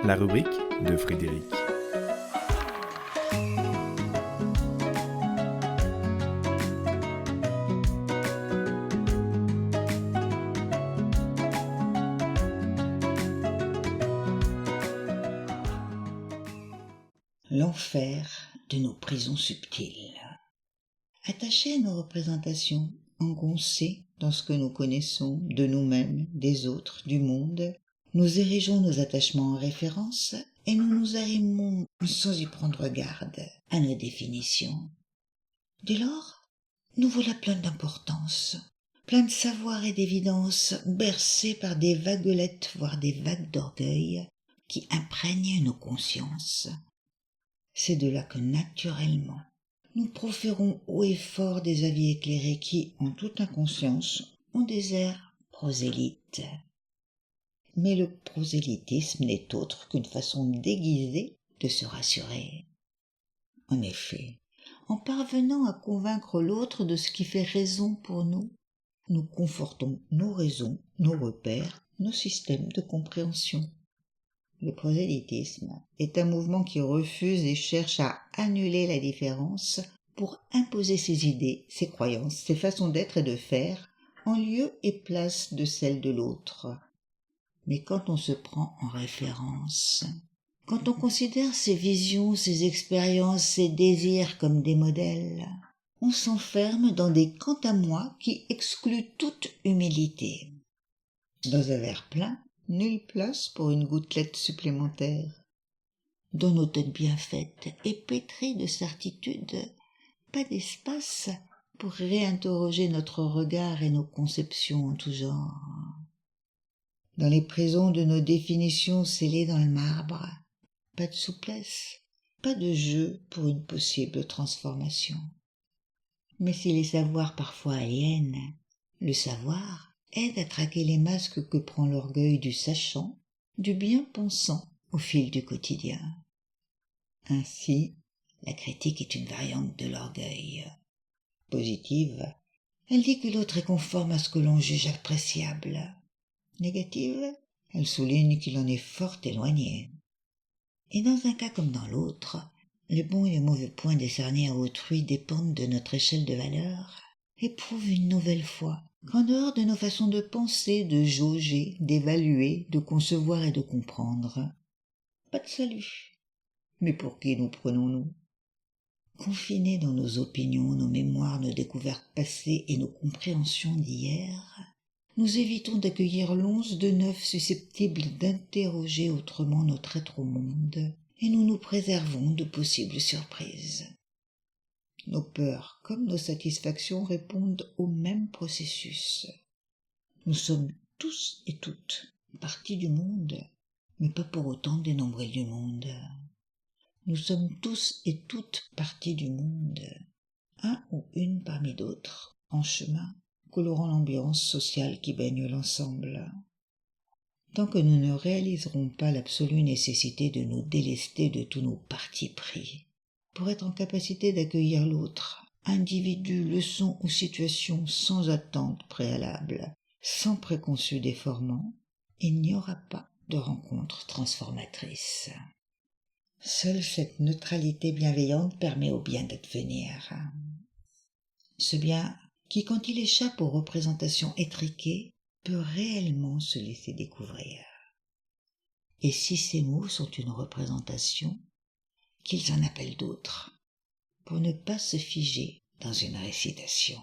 la rubrique de Frédéric. L'enfer de nos prisons subtiles. Attachés à nos représentations, engoncés dans ce que nous connaissons de nous-mêmes, des autres, du monde, nous érigeons nos attachements en référence et nous nous arrimons sans y prendre garde à nos définitions. Dès lors, nous voilà pleins d'importance, pleins de savoir et d'évidence, bercés par des vaguelettes, voire des vagues d'orgueil qui imprègnent nos consciences. C'est de là que, naturellement, nous proférons haut et fort des avis éclairés qui, en toute inconscience, ont des airs prosélytes. Mais le prosélytisme n'est autre qu'une façon déguisée de se rassurer. En effet, en parvenant à convaincre l'autre de ce qui fait raison pour nous, nous confortons nos raisons, nos repères, nos systèmes de compréhension. Le prosélytisme est un mouvement qui refuse et cherche à annuler la différence pour imposer ses idées, ses croyances, ses façons d'être et de faire en lieu et place de celles de l'autre. Mais quand on se prend en référence, quand on considère ses visions, ses expériences, ses désirs comme des modèles, on s'enferme dans des quant à moi qui excluent toute humilité. Dans un verre plein, nulle place pour une gouttelette supplémentaire. Dans nos têtes bien faites et pétries de certitude, pas d'espace pour réinterroger notre regard et nos conceptions en tout genre. Dans les prisons de nos définitions scellées dans le marbre, pas de souplesse, pas de jeu pour une possible transformation. Mais si les savoirs parfois aliènent, le savoir aide à traquer les masques que prend l'orgueil du sachant, du bien-pensant au fil du quotidien. Ainsi, la critique est une variante de l'orgueil. Positive, elle dit que l'autre est conforme à ce que l'on juge appréciable. Négative, elle souligne qu'il en est fort éloigné. Et dans un cas comme dans l'autre, les bons et les mauvais points décernés à autrui dépendent de notre échelle de valeurs et prouvent une nouvelle fois qu'en dehors de nos façons de penser, de jauger, d'évaluer, de concevoir et de comprendre, pas de salut. Mais pour qui nous prenons-nous ? Confinés dans nos opinions, nos mémoires, nos découvertes passées et nos compréhensions d'hier, nous évitons d'accueillir l'once de neuf susceptible d'interroger autrement notre être au monde, et nous nous préservons de possibles surprises. Nos peurs comme nos satisfactions répondent au même processus. Nous sommes tous et toutes parties du monde, mais pas pour autant des nombrils du monde. Nous sommes tous et toutes parties du monde, un ou une parmi d'autres, en chemin, colorant l'ambiance sociale qui baigne l'ensemble. Tant que nous ne réaliserons pas l'absolue nécessité de nous délester de tous nos partis pris, pour être en capacité d'accueillir l'autre, individu, leçon ou situation sans attente préalable, sans préconçu déformant, il n'y aura pas de rencontre transformatrice. Seule cette neutralité bienveillante permet au bien d'advenir. Ce bien qui, quand il échappe aux représentations étriquées, peut réellement se laisser découvrir. Et si ces mots sont une représentation, qu'ils en appellent d'autres, pour ne pas se figer dans une récitation.